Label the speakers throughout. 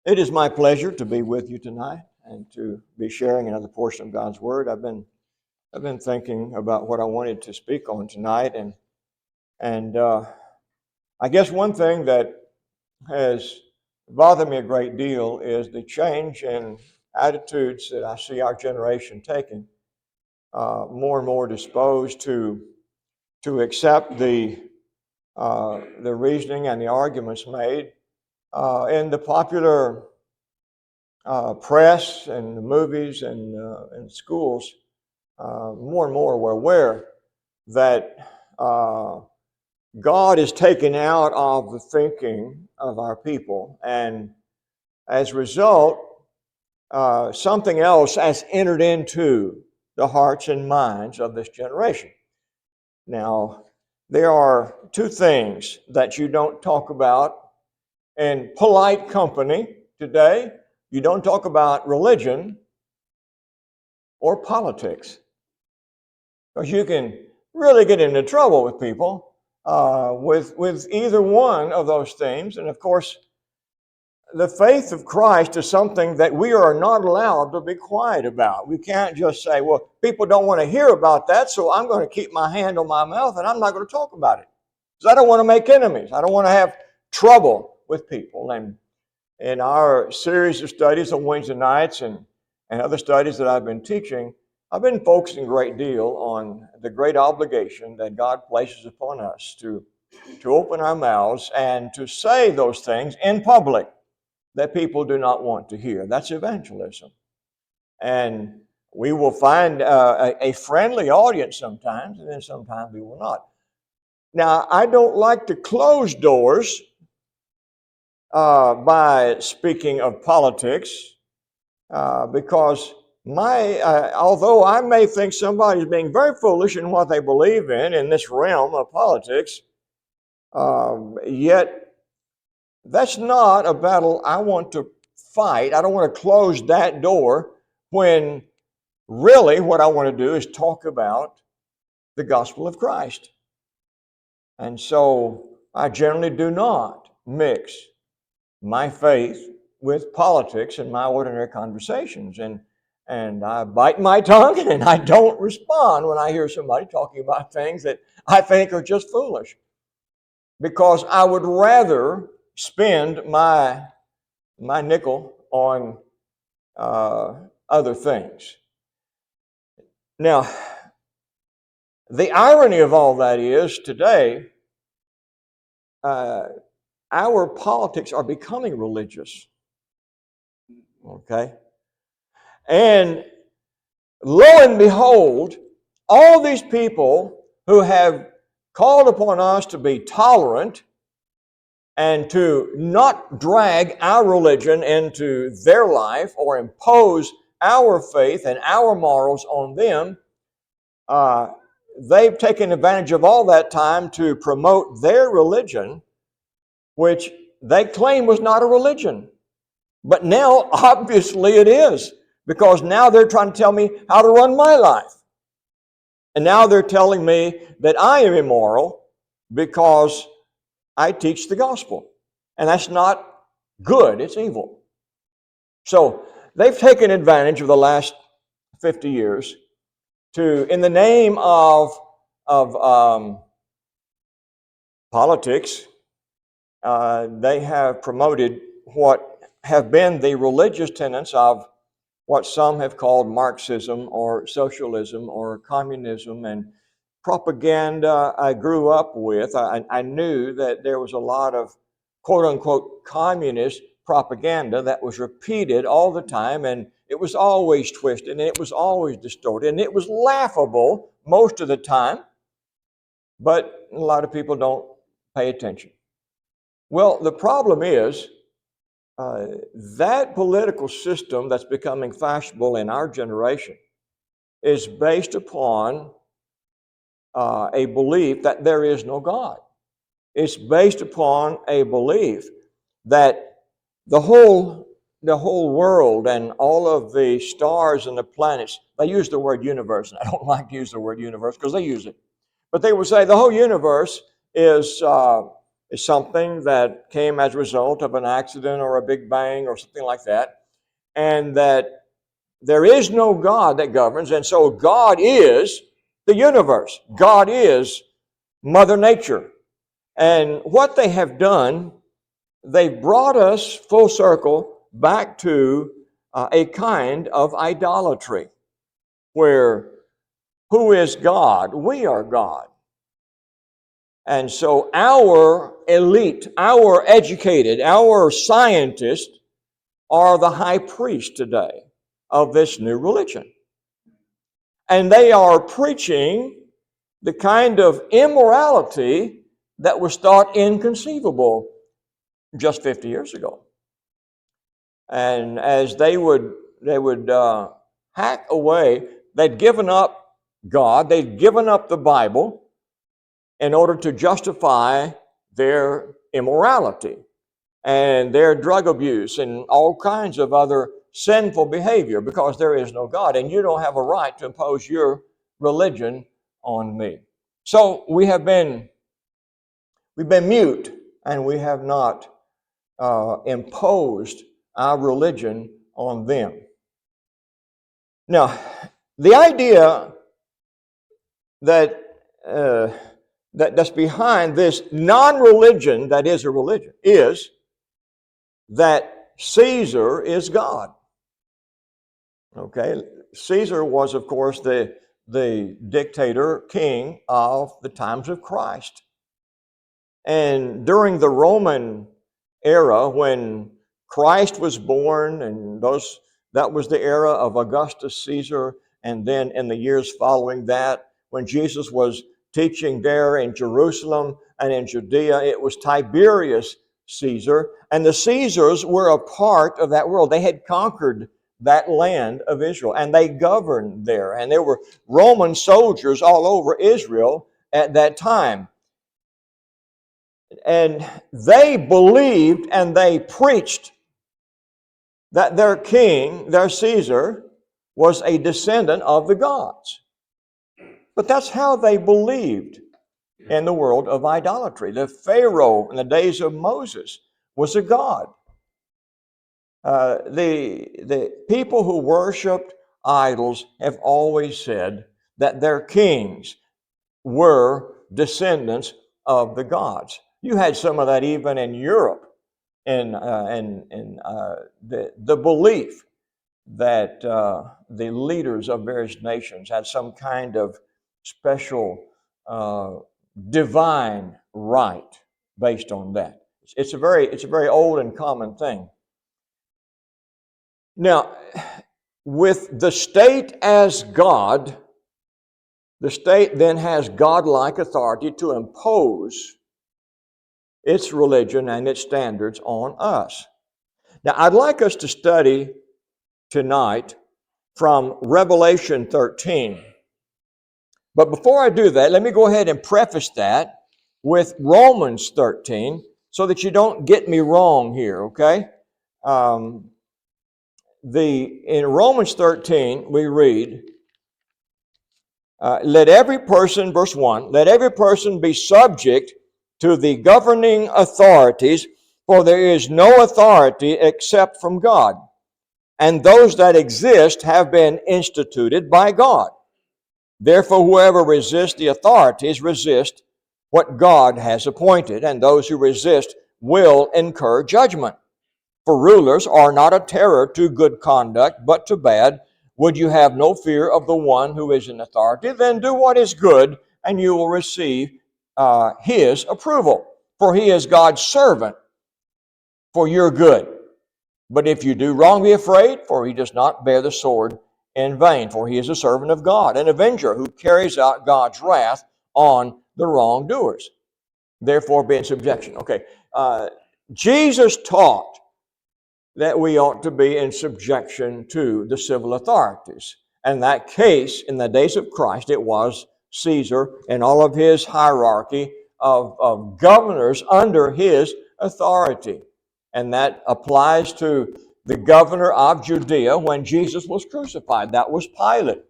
Speaker 1: It is my pleasure to be with you tonight and to be sharing another portion of God's Word. I've been thinking about what I wanted to speak on tonight, and I guess one thing that has bothered me a great deal is the change in attitudes that I see our generation taking. More and more disposed to accept the reasoning and the arguments made in the popular press and the movies and schools. More and more we're aware that God is taken out of the thinking of our people, and as a result, something else has entered into the hearts and minds of this generation. Now, there are two things that you don't talk about in polite company today. You don't talk about religion or politics, because you can really get into trouble with people with either one of those things. And of course, the faith of Christ is something that we are not allowed to be quiet about. We can't just say, well, people don't want to hear about that, so I'm going to keep my hand on my mouth and I'm not going to talk about it. Because I don't want to make enemies. I don't want to have trouble with people. And in our series of studies on Wednesday nights and other studies that I've been teaching, I've been focusing a great deal on the great obligation that God places upon us to open our mouths and to say those things in public that people do not want to hear. That's evangelism. And we will find a friendly audience sometimes, and then sometimes we will not. Now, I don't like to close doors by speaking of politics because although I may think somebody's being very foolish in what they believe in this realm of politics, yet that's not a battle I want to fight. I don't want to close that door when really what I want to do is talk about the gospel of Christ. And so I generally do not mix my faith with politics in my ordinary conversations. And I bite my tongue and I don't respond when I hear somebody talking about things that I think are just foolish. Because I would rather spend my nickel on other things. Now, the irony of all that is today, our politics are becoming religious. Okay? And lo and behold, all these people who have called upon us to be tolerant and to not drag our religion into their life or impose our faith and our morals on them, they've taken advantage of all that time to promote their religion, which they claim was not a religion. But now, obviously, it is, because now they're trying to tell me how to run my life. And now they're telling me that I am immoral because I teach the gospel. And that's not good, it's evil. So they've taken advantage of the last 50 years to, in the name of politics, they have promoted what have been the religious tenets of what some have called Marxism or socialism or communism and propaganda. I grew up with. I knew that there was a lot of quote-unquote communist propaganda that was repeated all the time, and it was always twisted, and it was always distorted, and it was laughable most of the time, but a lot of people don't pay attention. Well, the problem is that political system that's becoming fashionable in our generation is based upon a belief that there is no God. It's based upon a belief that the whole world and all of the stars and the planets, they use the word universe, and I don't like to use the word universe because they use it, but they will say the whole universe is is something that came as a result of an accident or a big bang or something like that, and that there is no God that governs, and so God is the universe. God is Mother Nature. And what they have done, they've brought us full circle back to a kind of idolatry where who is God? We are God. And so our elite, our educated, our scientists are the high priest today of this new religion. And they are preaching the kind of immorality that was thought inconceivable just 50 years ago. And as they would hack away, they'd given up God, they'd given up the Bible in order to justify their immorality and their drug abuse and all kinds of other sinful behavior, because there is no God, and you don't have a right to impose your religion on me. So we've been mute, and we have not imposed our religion on them. Now, the idea that's behind this non-religion that is a religion is that Caesar is God. Okay, Caesar was, of course, the dictator king of the times of Christ. And during the Roman era, when Christ was born, and that was the era of Augustus Caesar, and then in the years following that, when Jesus was teaching there in Jerusalem and in Judea, it was Tiberius Caesar, and the Caesars were a part of that world. They had conquered that land of Israel, and they governed there, and there were Roman soldiers all over Israel at that time. And they believed and they preached that their king, their Caesar, was a descendant of the gods. But that's how they believed in the world of idolatry. The Pharaoh in the days of Moses was a god. The people who worshiped idols have always said that their kings were descendants of the gods. You had some of that even in Europe, in the belief that the leaders of various nations had some kind of special divine right based on that. It's a very old and common thing. Now, with the state as God, the state then has godlike authority to impose its religion and its standards on us. Now, I'd like us to study tonight from Revelation 13. But before I do that, let me go ahead and preface that with Romans 13 so that you don't get me wrong here, okay? In Romans 13, we read, let every person, verse 1, let every person be subject to the governing authorities, for there is no authority except from God, and those that exist have been instituted by God. Therefore, whoever resists the authorities resist what God has appointed, and those who resist will incur judgment. For rulers are not a terror to good conduct, but to bad. Would you have no fear of the one who is in authority? Then do what is good, and you will receive his approval. For he is God's servant for your good. But if you do wrong, be afraid, for he does not bear the sword in vain. For he is a servant of God, an avenger who carries out God's wrath on the wrongdoers. Therefore, be in subjection. Okay, Jesus taught that we ought to be in subjection to the civil authorities. And that case, in the days of Christ, it was Caesar and all of his hierarchy of governors under his authority. And that applies to the governor of Judea when Jesus was crucified. That was Pilate.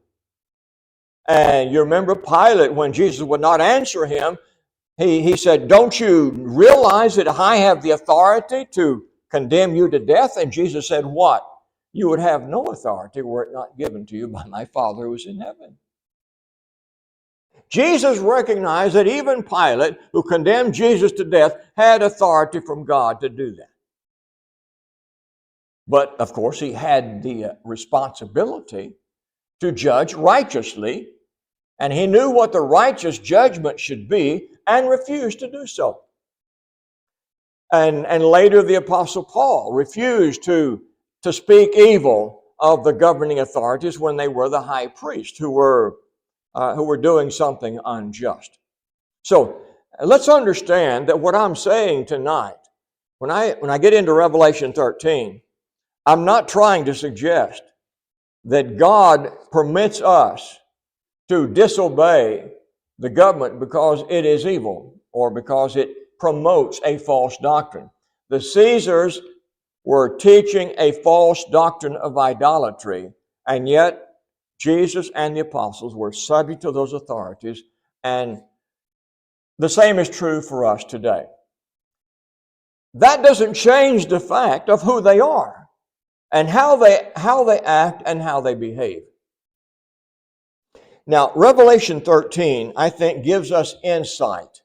Speaker 1: And you remember Pilate, when Jesus would not answer him, He said, don't you realize that I have the authority to condemn you to death? And Jesus said, what? You would have no authority were it not given to you by my Father who is in heaven. Jesus recognized that even Pilate, who condemned Jesus to death, had authority from God to do that. But, of course, he had the responsibility to judge righteously, and he knew what the righteous judgment should be and refused to do so. And later the Apostle Paul refused to speak evil of the governing authorities when they were the high priests who were doing something unjust. So let's understand that what I'm saying tonight, when I get into Revelation 13, I'm not trying to suggest that God permits us to disobey the government because it is evil or because it promotes a false doctrine. The Caesars were teaching a false doctrine of idolatry, and yet Jesus and the apostles were subject to those authorities, and the same is true for us today. That doesn't change the fact of who they are and how they act and how they behave. Now, Revelation 13, I think, gives us insight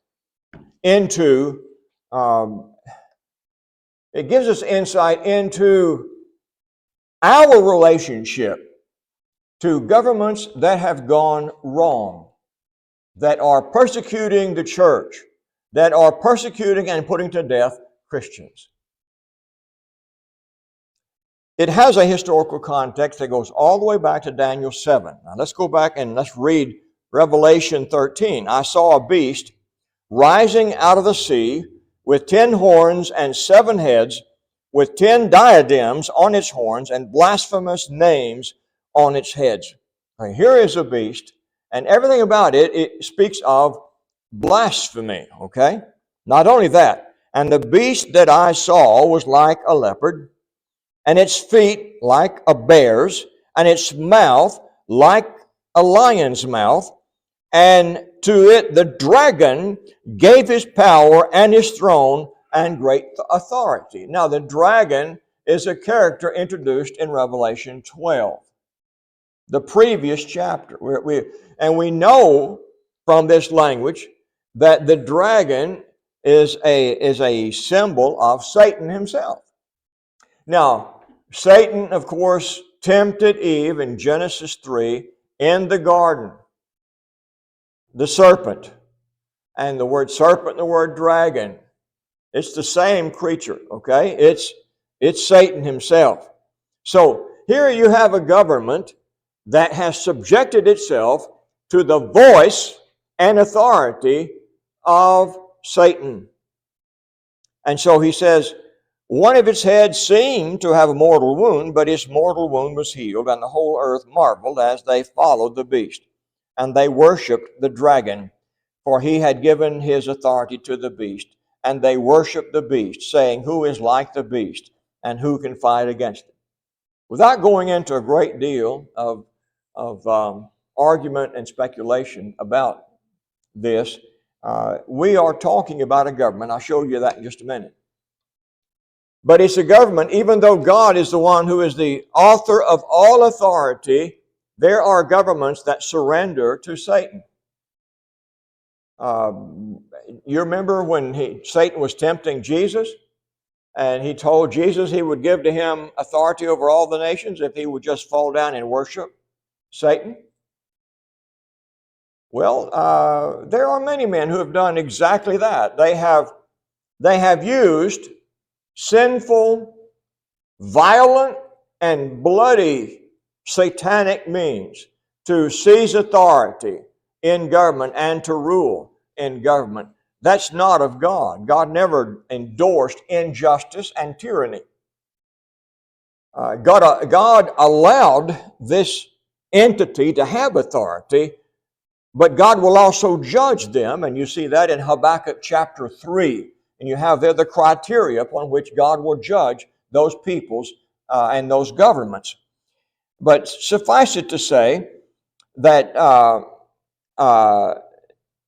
Speaker 1: into our relationship to governments that have gone wrong, that are persecuting the church, that are persecuting and putting to death Christians. It has a historical context that goes all the way back to Daniel 7. Now let's go back and let's read Revelation 13. I saw a beast rising out of the sea with 10 horns and 7 heads, with 10 diadems on its horns and blasphemous names on its heads. Now, here is a beast, and everything about it speaks of blasphemy, okay? Not only that, and the beast that I saw was like a leopard, and its feet like a bear's, and its mouth like a lion's mouth. And to it the dragon gave his power and his throne and great authority. Now the dragon is a character introduced in Revelation 12, the previous chapter. We know from this language that the dragon is a symbol of Satan himself. Now, Satan, of course, tempted Eve in Genesis 3 in the garden. The serpent. And the word serpent and the word dragon, it's the same creature, okay? It's Satan himself. So here you have a government that has subjected itself to the voice and authority of Satan. And so he says, one of its heads seemed to have a mortal wound, but its mortal wound was healed, and the whole earth marveled as they followed the beast. And they worshipped the dragon, for he had given his authority to the beast. And they worshipped the beast, saying, who is like the beast, and who can fight against it? Without going into a great deal of argument and speculation about this, we are talking about a government. I'll show you that in just a minute. But it's a government, even though God is the one who is the author of all authority, there are governments that surrender to Satan. You remember when Satan was tempting Jesus, and he told Jesus he would give to him authority over all the nations if he would just fall down and worship Satan? Well, there are many men who have done exactly that. They have used sinful, violent, and bloody satanic means to seize authority in government and to rule in government. That's not of God. God never endorsed injustice and tyranny. God allowed this entity to have authority, but God will also judge them, and you see that in Habakkuk chapter 3. And you have there the criteria upon which God will judge those peoples and those governments. But suffice it to say that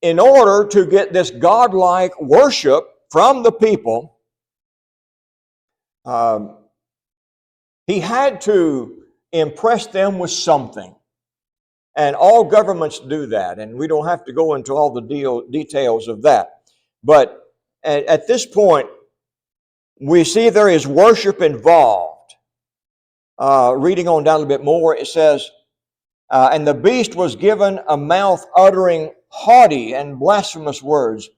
Speaker 1: in order to get this godlike worship from the people, he had to impress them with something. And all governments do that, and we don't have to go into all the details of that. But at this point, we see there is worship involved. Reading on down a little bit more, it says, and the beast was given a mouth uttering haughty and blasphemous words,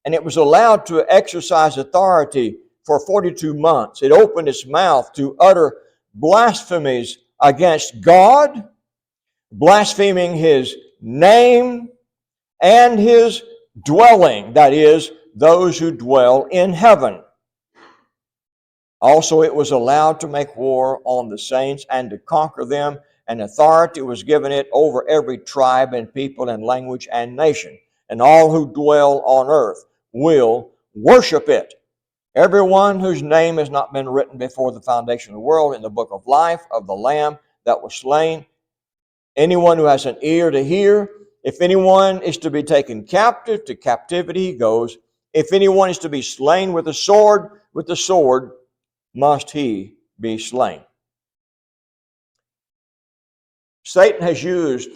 Speaker 1: and it was allowed to exercise authority for 42 months. It opened its mouth to utter blasphemies against God, blaspheming His name and His dwelling, that is, those who dwell in heaven. Also, it was allowed to make war on the saints and to conquer them, and authority was given it over every tribe and people and language and nation. And all who dwell on earth will worship it. Everyone whose name has not been written before the foundation of the world in the book of life of the Lamb that was slain. Anyone who has an ear to hear, if anyone is to be taken captive, to captivity he goes. If anyone is to be slain with the sword must he be slain. Satan has used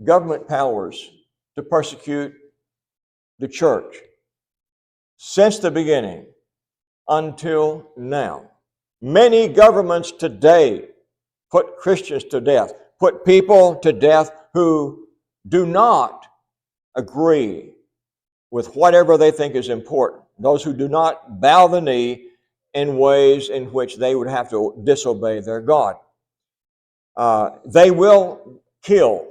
Speaker 1: government powers to persecute the church since the beginning until now. Many governments today put Christians to death, put people to death who do not agree with whatever they think is important. Those who do not bow the knee in ways in which they would have to disobey their God. They will kill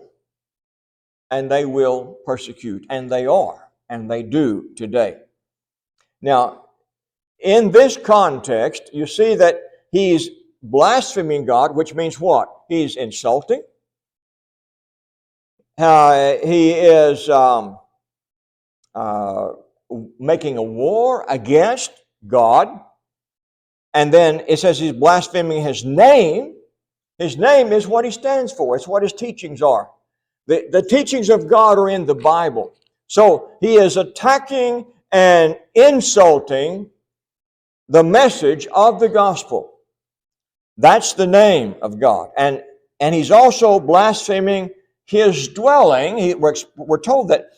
Speaker 1: and they will persecute, and they are, and they do today. Now, in this context, you see that he's blaspheming God, which means what? He's insulting. He is making a war against God. And then it says he's blaspheming His name. His name is what He stands for. It's what His teachings are. The teachings of God are in the Bible. So he is attacking and insulting the message of the gospel. That's the name of God. And he's also blaspheming His dwelling. We're told that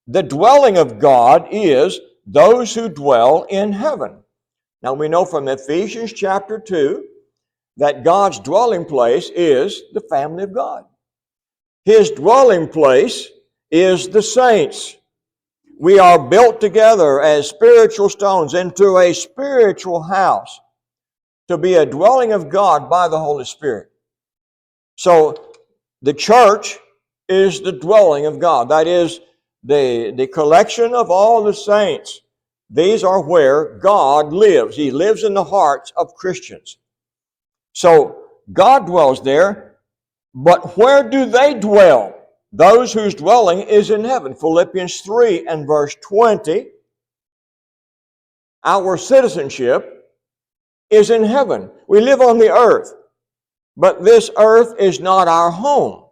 Speaker 1: the dwelling of God is those who dwell in heaven. Now we know from Ephesians chapter 2 that God's dwelling place is the family of God. His dwelling place is the saints. We are built together as spiritual stones into a spiritual house to be a dwelling of God by the Holy Spirit. So the church is the dwelling of God. That is the collection of all the saints. These are where God lives. He lives in the hearts of Christians. So God dwells there, but where do they dwell? Those whose dwelling is in heaven. Philippians 3 and verse 20. Our citizenship is in heaven. We live on the earth, but this earth is not our home.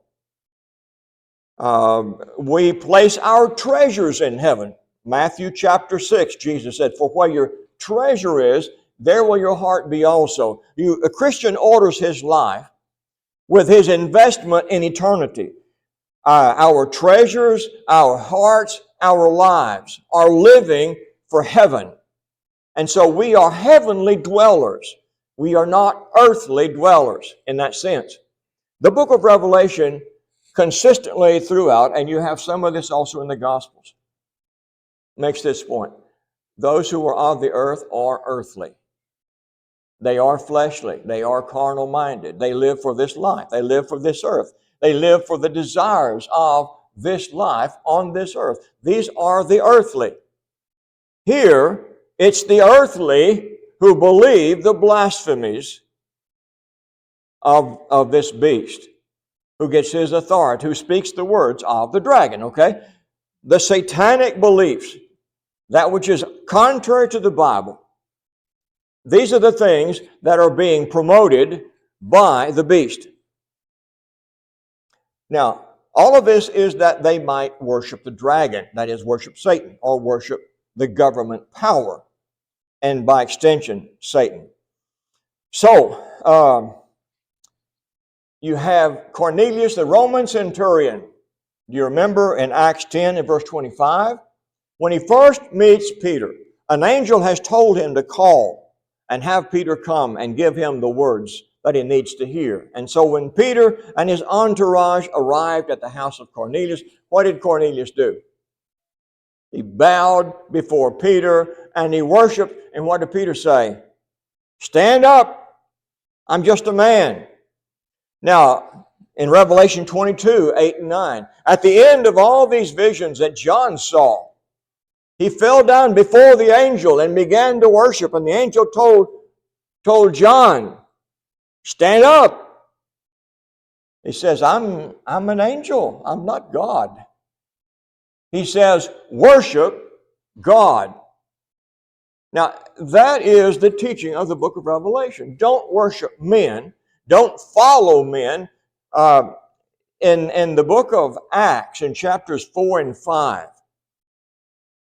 Speaker 1: We place our treasures in heaven. Matthew chapter 6, Jesus said, "For where your treasure is, there will your heart be also." A Christian orders his life with his investment in eternity. Our treasures, our hearts, our lives are living for heaven. And so we are heavenly dwellers. We are not earthly dwellers in that sense. The book of Revelation consistently throughout, and you have some of this also in the Gospels, makes this point. Those who are of the earth are earthly. They are fleshly. They are carnal-minded. They live for this life. They live for this earth. They live for the desires of this life on this earth. These are the earthly. Here, it's the earthly who believe the blasphemies of this beast, who gets his authority, who speaks the words of the dragon, okay? The satanic beliefs, that which is contrary to the Bible, these are the things that are being promoted by the beast. Now, All of this is that they might worship the dragon, that is, worship Satan, or worship the government power, and by extension, Satan. So, you have Cornelius, the Roman centurion. Do you remember in Acts 10 and verse 25? When he first meets Peter, an angel has told him to call and have Peter come and give him the words that he needs to hear. And so when Peter and his entourage arrived at the house of Cornelius, what did Cornelius do? He bowed before Peter and he worshiped. And what did Peter say? Stand up. I'm just a man. Now, in Revelation 22, 8 and 9, at the end of all these visions that John saw, he fell down before the angel and began to worship. And the angel told John, stand up. He says, I'm an angel. I'm not God. He says, worship God. Now, that is the teaching of the book of Revelation. Don't worship men. Don't follow men. In the book of Acts, in chapters 4 and 5,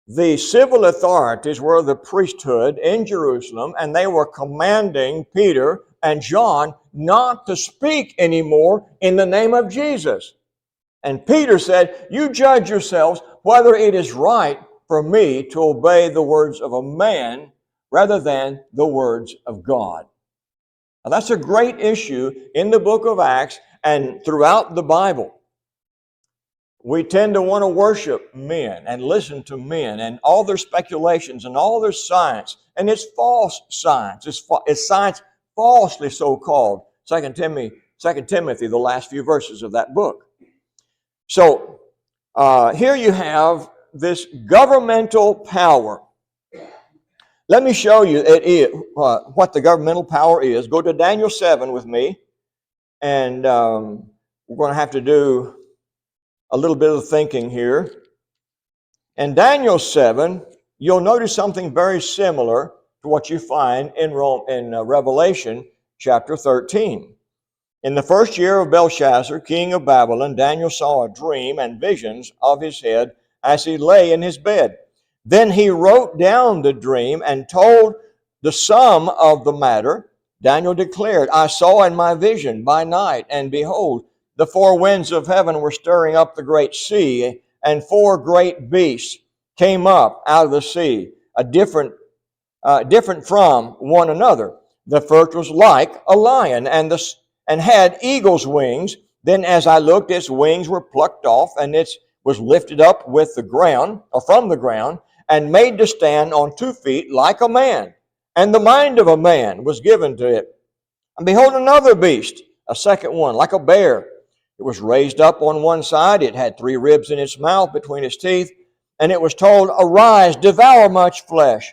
Speaker 1: the civil authorities were the priesthood in Jerusalem, and they were commanding Peter and John not to speak anymore in the name of Jesus. And Peter said, you judge yourselves whether it is right for me to obey the words of a man rather than the words of God. Now, that's a great issue in the book of Acts and throughout the Bible. We tend to want to worship men and listen to men and all their speculations and all their science. And it's false science. It's science falsely so-called. 2 Timothy, the last few verses of that book. So, here you have this governmental power. Let me show you what the governmental power is. Go to Daniel 7 with me. And we're going to have to do a little bit of thinking here. In Daniel 7, you'll notice something very similar to what you find in Revelation chapter 13. In the first year of Belshazzar, king of Babylon, Daniel saw a dream and visions of his head as he lay in his bed. Then he wrote down the dream and told the sum of the matter. Daniel declared, I saw in my vision by night, and behold, the four winds of heaven were stirring up the great sea, and four great beasts came up out of the sea, different from one another. The first was like a lion, and had eagle's wings. Then as I looked, its wings were plucked off, and it was lifted up with the ground, or from the ground, and made to stand on 2 feet like a man. And the mind of a man was given to it. And behold, another beast, a second one, like a bear. It was raised up on one side. It had 3 ribs in its mouth between its teeth. And it was told, arise, devour much flesh.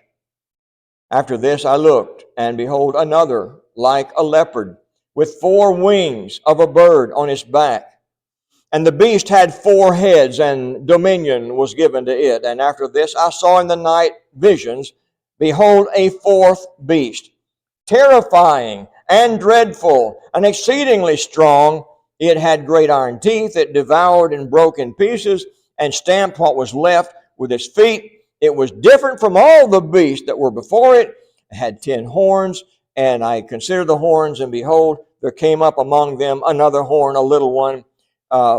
Speaker 1: After this I looked, and behold, another, like a leopard, with 4 wings of a bird on its back. And the beast had 4 heads, and dominion was given to it. And after this I saw in the night visions, behold, a 4th beast, terrifying and dreadful and exceedingly strong. It had great iron teeth. It devoured and broke in pieces and stamped what was left with its feet. It was different from all the beasts that were before it. It had 10 horns, and I considered the horns, and behold, there came up among them another horn, a little one,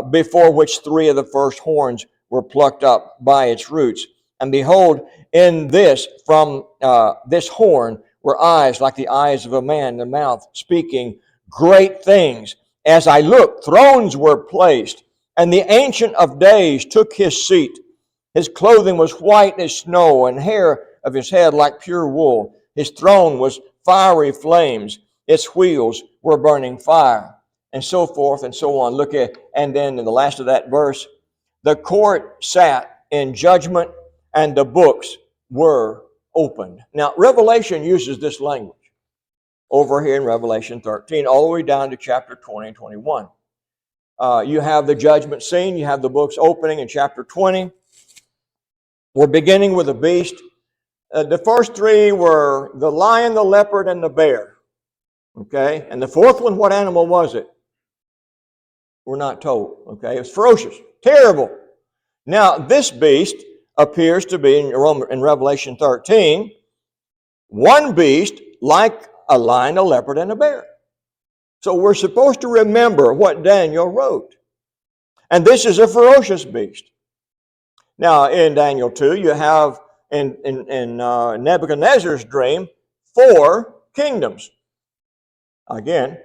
Speaker 1: before which 3 of the first horns were plucked up by its roots. And behold, in this, from this horn, were eyes like the eyes of a man, the mouth speaking great things. As I looked, thrones were placed, and the Ancient of Days took his seat. His clothing was white as snow, and hair of his head like pure wool. His throne was fiery flames. Its wheels were burning fire, and so forth and so on. Look at, and then in the last of that verse, the court sat in judgment, and the books were opened. Now, Revelation uses this language over here in Revelation 13, all the way down to chapter 20 and 21. You have the judgment scene. You have the books opening in chapter 20. We're beginning with the beast. The first 3 were the lion, the leopard, and the bear. Okay? And the 4th one, what animal was it? We're not told. Okay, it was ferocious, terrible. Now, this beast appears to be in Revelation 13, one beast like a lion, a leopard, and a bear. So we're supposed to remember what Daniel wrote. And this is a ferocious beast. Now, in Daniel 2, you have in Nebuchadnezzar's dream 4 kingdoms. Again,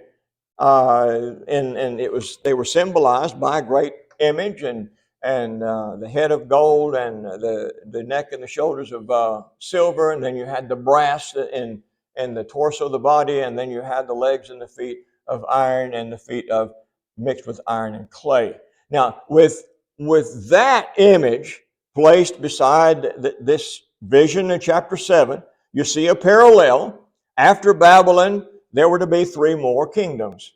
Speaker 1: and they were symbolized by a great image and the head of gold and the neck and the shoulders of silver, and then you had the brass and the torso of the body, and then you had the legs and the feet of iron and the feet of mixed with iron and clay. Now, with that image placed beside this vision in chapter 7, you see a parallel. After Babylon, there were to be 3 more kingdoms,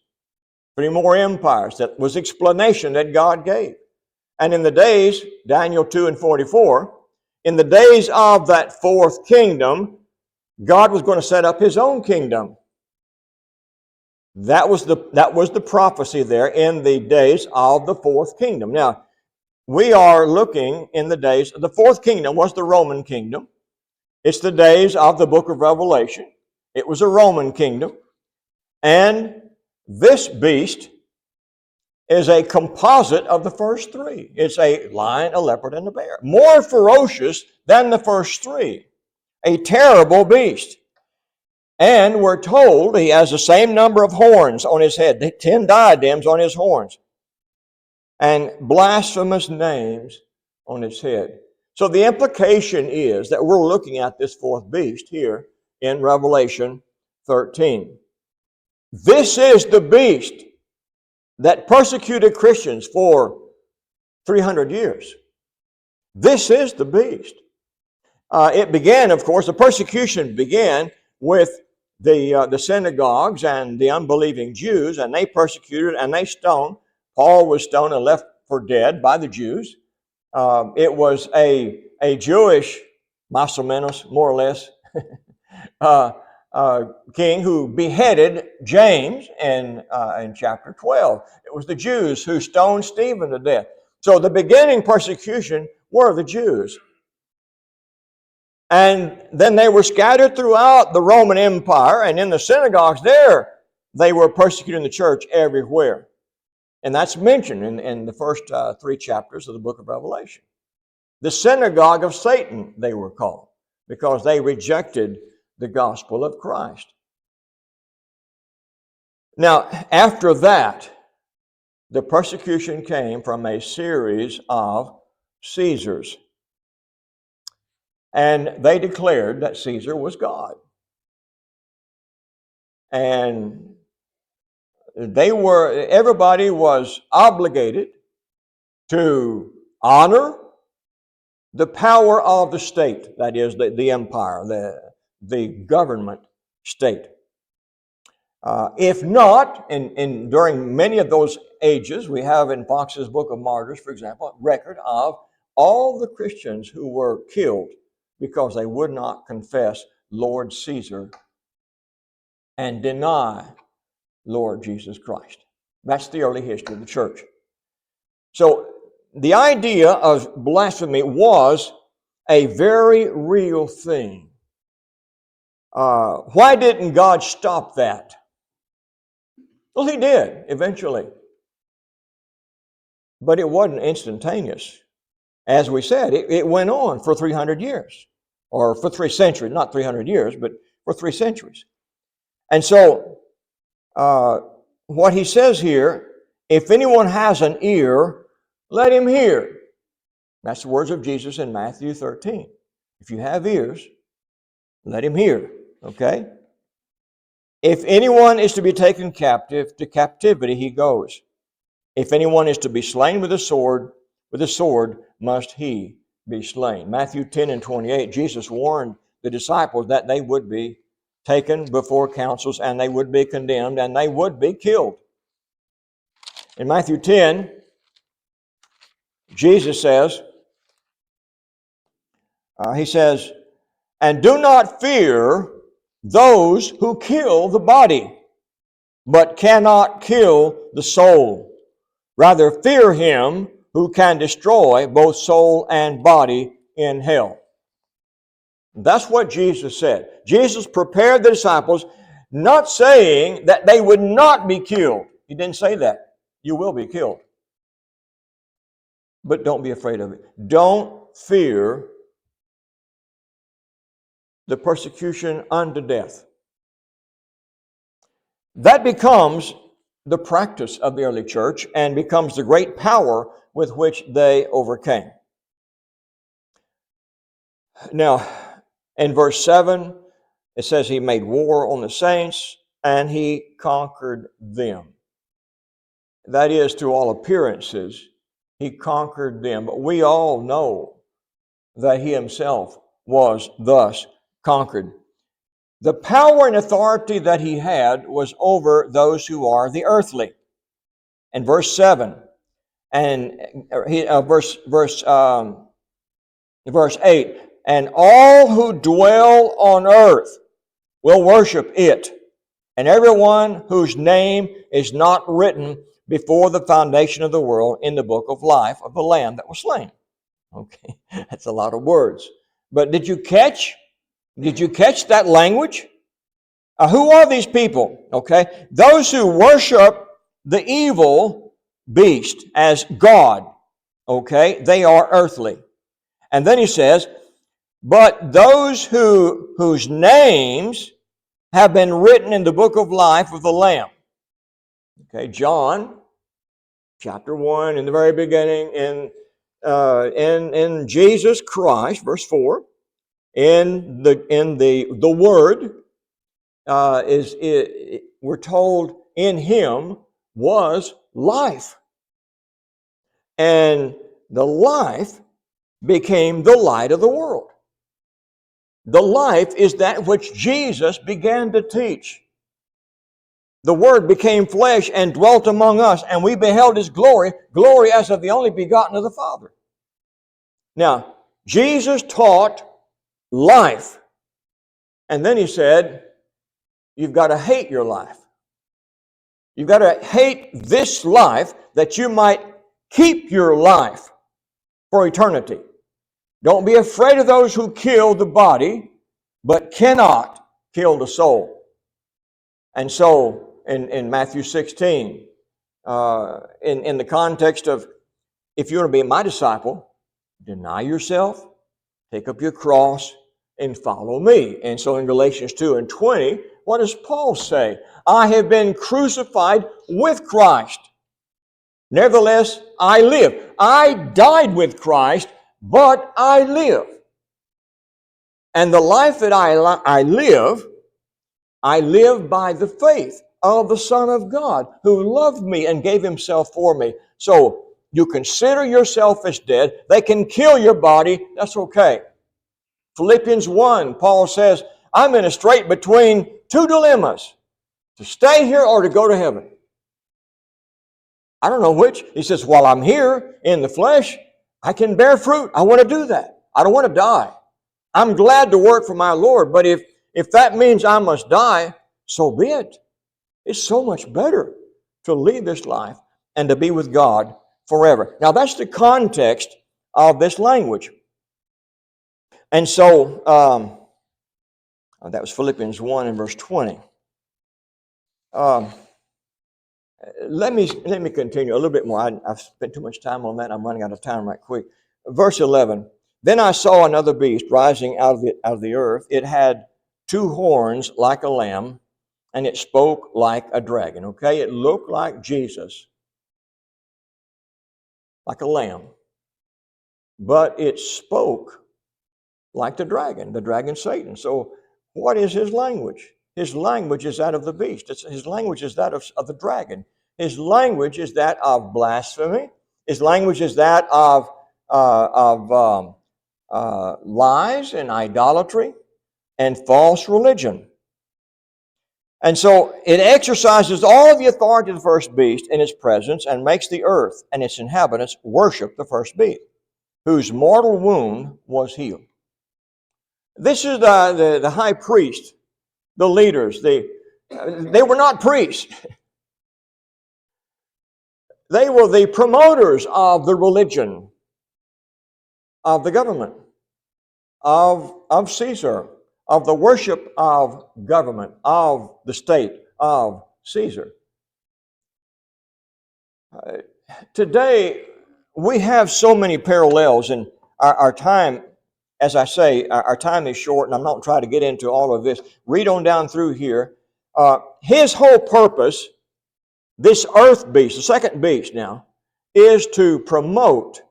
Speaker 1: 3 more empires. That was explanation that God gave. And in the days, Daniel 2 and 44, in the days of that 4th kingdom, God was going to set up His own kingdom. That was the prophecy there, in the days of the 4th kingdom. Now, we are looking in the days, the 4th kingdom was the Roman kingdom. It's the days of the book of Revelation. It was a Roman kingdom. And this beast is a composite of the first 3. It's a lion, a leopard, and a bear. More ferocious than the first 3. A terrible beast. And we're told he has the same number of horns on his head, 10 diadems on his horns, and blasphemous names on his head. So the implication is that we're looking at this 4th beast here in Revelation 13. This is the beast that persecuted Christians for 300 years. This is the beast. It began, of course, the persecution began with the synagogues and the unbelieving Jews, and they persecuted and they stoned. Paul was stoned and left for dead by the Jews. It was a Jewish, más o menos, more or less, king who beheaded James in chapter 12. It was the Jews who stoned Stephen to death. So the beginning persecution were the Jews. And then they were scattered throughout the Roman Empire, and in the synagogues there, they were persecuting the church everywhere. And that's mentioned in the first 3 chapters of the book of Revelation. The synagogue of Satan, they were called, because they rejected the gospel of Christ. Now, after that, the persecution came from a series of Caesars. And they declared that Caesar was God. And everybody was obligated to honor the power of the state, that is, the empire, the government state. If not, during many of those ages, we have in Fox's Book of Martyrs, for example, a record of all the Christians who were killed because they would not confess Lord Caesar and deny Lord Jesus Christ. That's the early history of the church. So the idea of blasphemy was a very real thing. Why didn't God stop that? Well, He did eventually. But it wasn't instantaneous. As we said, it went on for 300 years. Or for 3 centuries, not 300 years, but for 3 centuries. And so, what he says here, if anyone has an ear, let him hear. That's the words of Jesus in Matthew 13. If you have ears, let him hear. Okay? If anyone is to be taken captive, to captivity he goes. If anyone is to be slain with a sword must he be slain. Matthew 10 and 28, Jesus warned the disciples that they would be taken before councils and they would be condemned and they would be killed. In Matthew 10, Jesus says, He says, and do not fear those who kill the body, but cannot kill the soul. Rather, fear him who can destroy both soul and body in hell. That's what Jesus said. Jesus prepared the disciples, not saying that they would not be killed. He didn't say that. You will be killed. But don't be afraid of it. Don't fear the persecution unto death. That becomes the practice of the early church and becomes the great power with which they overcame. Now, in verse 7, it says he made war on the saints and he conquered them. That is, to all appearances, he conquered them. But we all know that he himself was thus conquered. The power and authority that he had was over those who are the earthly. In verse 7, and verse 8, and all who dwell on earth will worship it, and everyone whose name is not written before the foundation of the world in the book of life of the Lamb that was slain. Okay, that's a lot of words. But did you catch that language? Who are these people? Okay, those who worship the evil beast as God. Okay, they are earthly. And then he says, but those whose names have been written in the book of life of the Lamb. Okay, John chapter 1, in the very beginning, in Jesus Christ, verse 4, in the Word, we're told in him was life. And the life became the light of the world. The life is that which Jesus began to teach. The Word became flesh and dwelt among us, and we beheld his glory, glory as of the only begotten of the Father. Now, Jesus taught life. And then he said, you've got to hate your life. You've got to hate this life that you might keep your life for eternity. Don't be afraid of those who kill the body, but cannot kill the soul. And so, in Matthew 16, in the context of, if you want to be my disciple, deny yourself, take up your cross, and follow me. And so in Galatians 2 and 20, what does Paul say? I have been crucified with Christ. Nevertheless, I live. I died with Christ, but I live. And the life that I live by the faith of the Son of God, who loved me and gave himself for me. So you consider yourself as dead. They can kill your body. That's okay. Philippians 1, Paul says, I'm in a strait between two dilemmas, to stay here or to go to heaven. I don't know which. He says, while I'm here in the flesh, I can bear fruit. I want to do that. I don't want to die. I'm glad to work for my Lord, but if that means I must die, so be it. It's so much better to leave this life and to be with God forever. Now, that's the context of this language. And so, that was Philippians 1 and verse 20. Let me continue a little bit more. I've spent too much time on that. I'm running out of time right quick. Verse 11. Then I saw another beast rising out of the earth. It had two horns like a lamb, and it spoke like a dragon. Okay, it looked like Jesus, like a lamb, but it spoke like the dragon Satan. So what is his language? His language is that of the beast. His language is that of the dragon. His language is that of blasphemy. His language is that of lies and idolatry and false religion. And so it exercises all of the authority of the first beast in its presence and makes the earth and its inhabitants worship the first beast, whose mortal wound was healed. This is the high priest, the leaders. They were not priests. They were the promoters of the religion of the government, of Caesar, of the worship of government, of the state, of Caesar. Today, we have so many parallels, and our time, as I say, our time is short, and I'm not trying to get into all of this. Read on down through here. His whole purpose, this earth beast, the second beast now, is to promote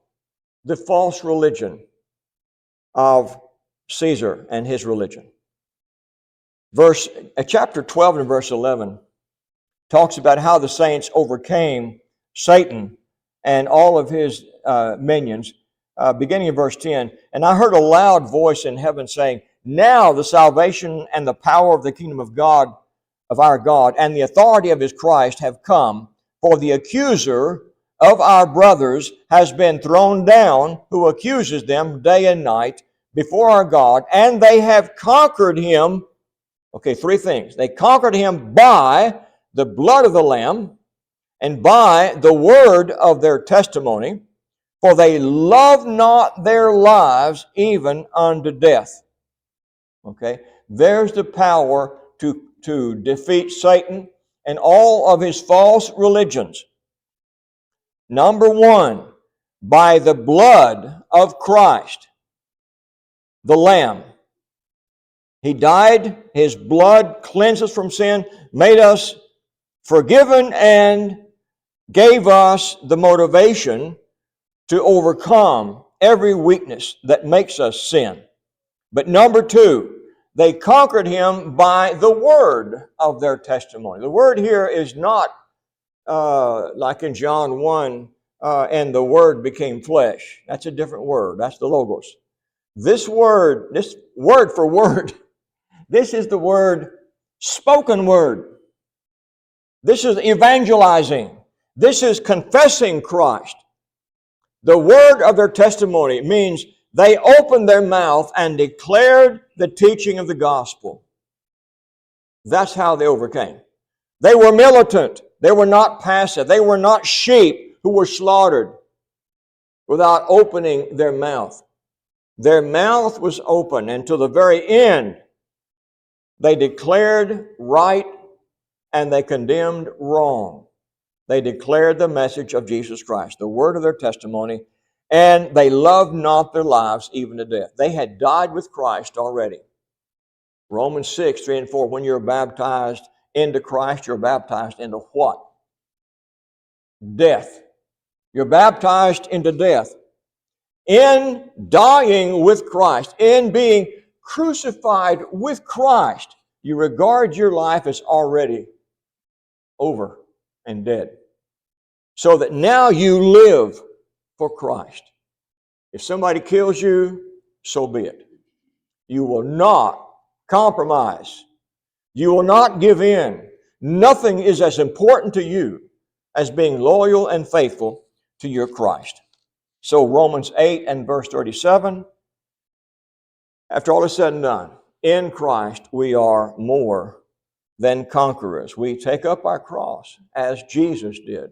Speaker 1: the false religion of Caesar and his religion. Chapter 12 and verse 11 talks about how the saints overcame Satan and all of his minions, beginning in verse 10. And I heard a loud voice in heaven saying, "Now the salvation and the power of the kingdom of God, of our God, and the authority of his Christ have come, for the accuser of our brothers has been thrown down, who accuses them day and night before our God, and they have conquered him." Okay, three things. They conquered him by the blood of the Lamb and by the word of their testimony, for they love not their lives even unto death. Okay, there's the power to defeat Satan and all of his false religions. Number one, by the blood of Christ, the Lamb. He died, his blood cleansed us from sin, made us forgiven, and gave us the motivation to overcome every weakness that makes us sin. But number two, they conquered him by the word of their testimony. The word here is not like in John 1, and the word became flesh. That's a different word. That's the Logos. This word for word, this is the word, spoken word. This is evangelizing. This is confessing Christ. The word of their testimony means they opened their mouth and declared the teaching of the gospel. That's how they overcame. They were militant. They were not passive. They were not sheep who were slaughtered without opening their mouth. Their mouth was open, and to the very end, they declared right and they condemned wrong. They declared the message of Jesus Christ, the word of their testimony, and they loved not their lives even to death. They had died with Christ already. Romans 6, 3 and 4, when you're baptized into Christ, you're baptized into what? Death. You're baptized into death. In dying with Christ, in being crucified with Christ, you regard your life as already over and dead. So that now you live for Christ. If somebody kills you, so be it. You will not compromise. You will not give in. Nothing is as important to you as being loyal and faithful to your Christ. So Romans 8 and verse 37, after all is said and done, in Christ we are more than conquerors. We take up our cross as Jesus did,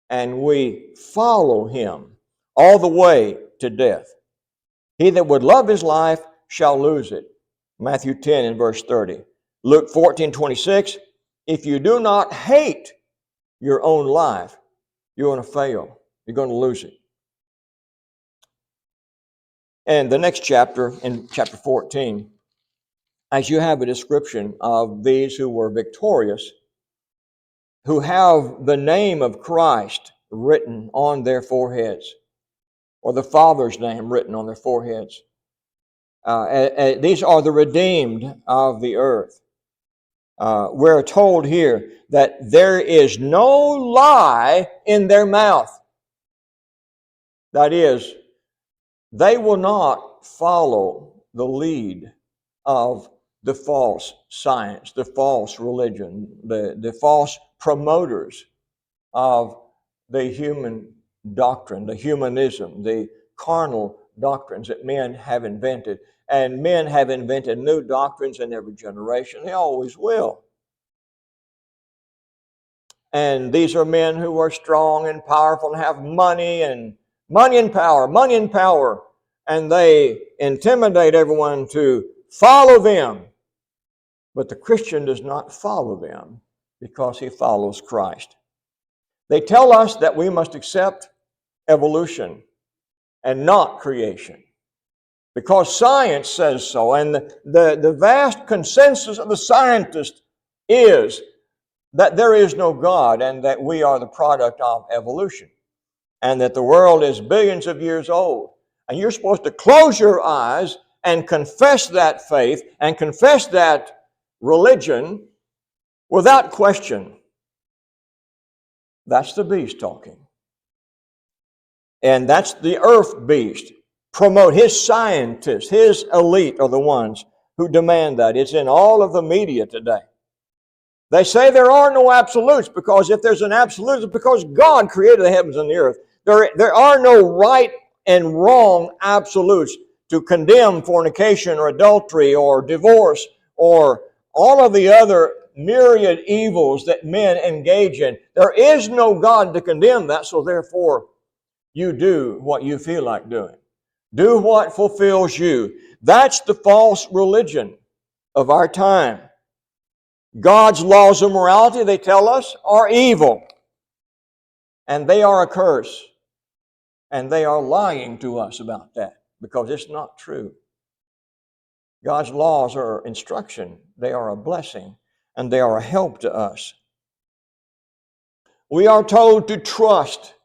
Speaker 1: and we follow him all the way to death. He that would love his life shall lose it. Matthew 10 and verse 30. Luke 14, 26. If you do not hate your own life, you're going to fail. You're going to lose it. And the next chapter, in chapter 14, as you have a description of these who were victorious, who have the name of Christ written on their foreheads, or the Father's name written on their foreheads. These are the redeemed of the earth. We're told here that there is no lie in their mouth. That is, they will not follow the lead of the false science, the false religion, the false promoters of the human doctrine, the humanism, the carnal doctrines that men have invented. And men have invented new doctrines in every generation. They always will. And these are men who are strong and powerful and have money and power. And they intimidate everyone to follow them. But the Christian does not follow them because he follows Christ. They tell us that we must accept evolution and not creation, because science says so. And the vast consensus of the scientists is that there is no God and that we are the product of evolution and that the world is billions of years old. And you're supposed to close your eyes and confess that faith and confess that religion without question. That's the beast talking. And that's the earth beast. Promote his scientists, his elite are the ones who demand that. It's in all of the media today. They say there are no absolutes, because if there's an absolute, it's because God created the heavens and the earth. There are no right and wrong absolutes to condemn fornication or adultery or divorce or all of the other myriad evils that men engage in. There is no God to condemn that, so therefore you do what you feel like doing. Do what fulfills you. That's the false religion of our time. God's laws of morality, they tell us, are evil. And they are a curse. And they are lying to us about that because it's not true. God's laws are instruction. They are a blessing. And they are a help to us. We are told to trust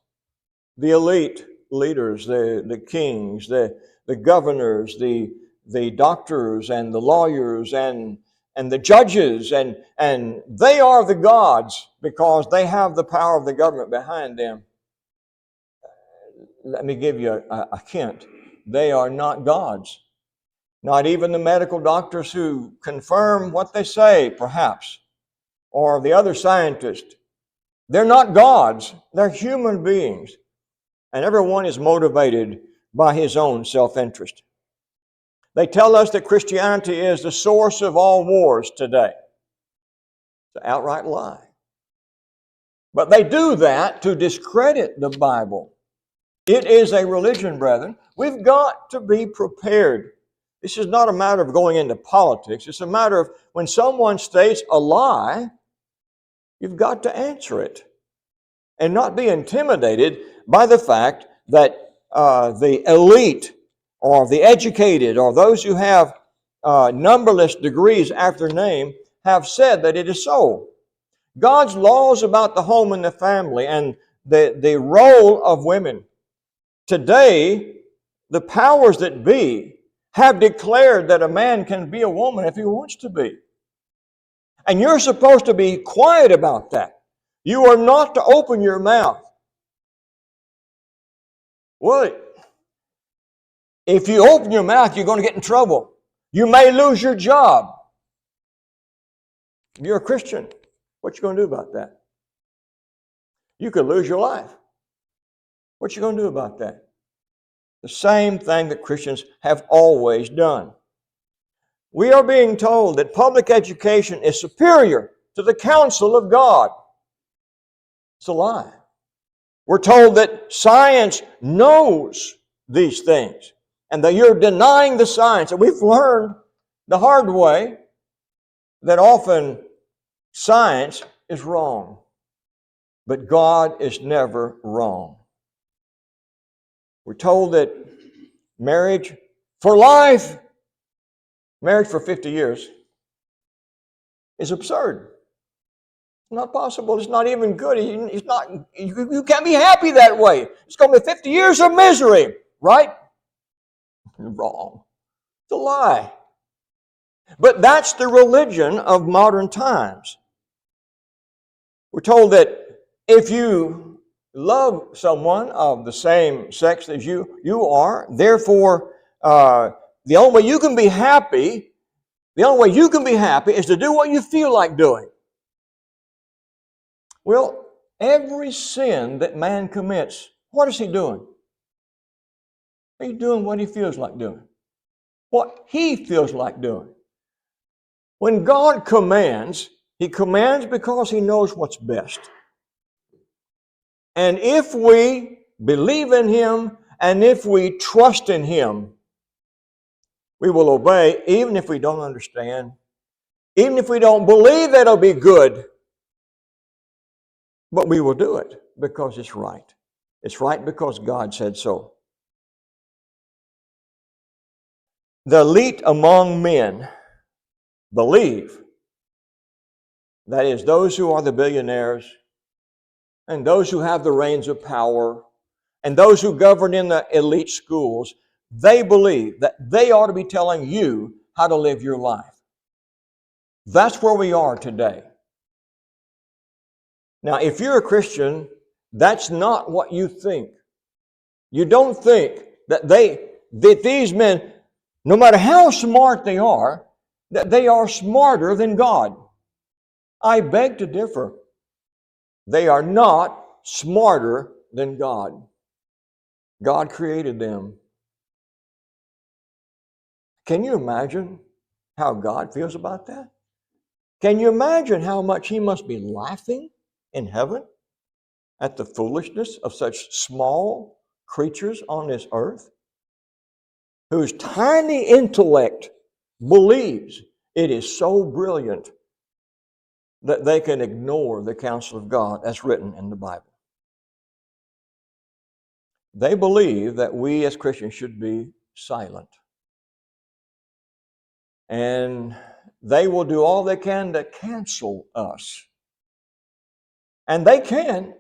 Speaker 1: the elite leaders, the kings, the governors, the doctors and the lawyers and the judges, and they are the gods because they have the power of the government behind them. Let me give you a hint. They are not gods. Not even the medical doctors who confirm what they say, perhaps, or the other scientists. They're not gods. They're human beings. And everyone is motivated by his own self-interest. They tell us that Christianity is the source of all wars today. It's an outright lie. But they do that to discredit the Bible. It is a religion, brethren. We've got to be prepared. This is not a matter of going into politics. It's a matter of when someone states a lie, you've got to answer it and not be intimidated by the fact that the elite or the educated or those who have numberless degrees after their name have said that it is so. God's laws about the home and the family and the role of women. Today, the powers that be have declared that a man can be a woman if he wants to be. And you're supposed to be quiet about that. You are not to open your mouth. Well, if you open your mouth, you're going to get in trouble. You may lose your job. You're a Christian. What you going to do about that? You could lose your life. What you going to do about that? The same thing that Christians have always done. We are being told that public education is superior to the counsel of God. It's a lie. We're told that science knows these things and that you're denying the science. And we've learned the hard way that often science is wrong, but God is never wrong. We're told that marriage for life, marriage for 50 years, is absurd. It's not possible. It's not even good. It's not. You can't be happy that way. It's going to be 50 years of misery, right? Wrong. It's a lie. But that's the religion of modern times. We're told that if you love someone of the same sex as you are, therefore, the only way you can be happy, is to do what you feel like doing. Well, every sin that man commits, what is he doing? He's doing what he feels like doing. What he feels like doing. When God commands, he commands because he knows what's best. And if we believe in Him and if we trust in Him, we will obey even if we don't understand, even if we don't believe that it'll be good. But we will do it because it's right. It's right because God said so. The elite among men believe, that is, those who are the billionaires and those who have the reins of power and those who govern in the elite schools, they believe that they ought to be telling you how to live your life. That's where we are today. Now, if you're a Christian, that's not what you think. You don't think that these men, no matter how smart they are, that they are smarter than God. I beg to differ. They are not smarter than God. God created them. Can you imagine how God feels about that? Can you imagine how much He must be laughing in heaven at the foolishness of such small creatures on this earth, whose tiny intellect believes it is so brilliant that they can ignore the counsel of God as written in the Bible? They believe that we as Christians should be silent. And they will do all they can to cancel us. And they can.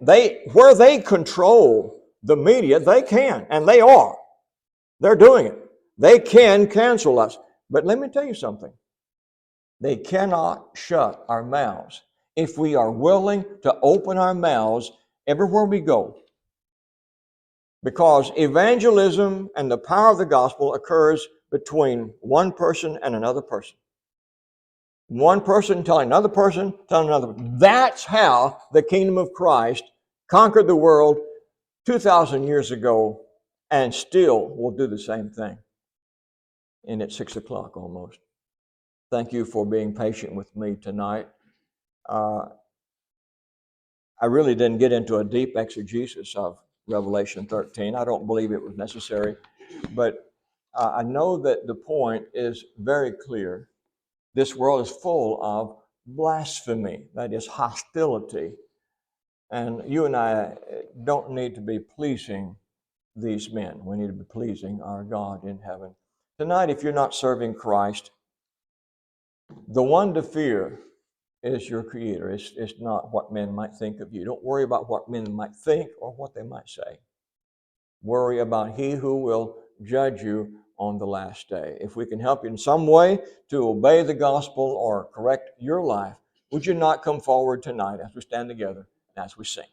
Speaker 1: Where they control the media, they can, and they are. They're doing it. They can cancel us. But let me tell you something. They cannot shut our mouths if we are willing to open our mouths everywhere we go. Because evangelism and the power of the gospel occurs between one person and another person. One person telling another person, telling another. That's how the kingdom of Christ conquered the world 2,000 years ago and still will do the same thing. And it's 6 o'clock almost. Thank you for being patient with me tonight. I really didn't get into a deep exegesis of Revelation 13. I don't believe it was necessary. But I know that the point is very clear. This world is full of blasphemy, that is hostility. And you and I don't need to be pleasing these men. We need to be pleasing our God in heaven. Tonight, if you're not serving Christ, the one to fear is your Creator. It's not what men might think of you. Don't worry about what men might think or what they might say. Worry about He who will judge you on the last day. If we can help you in some way to obey the gospel or correct your life, would you not come forward tonight as we stand together and as we sing?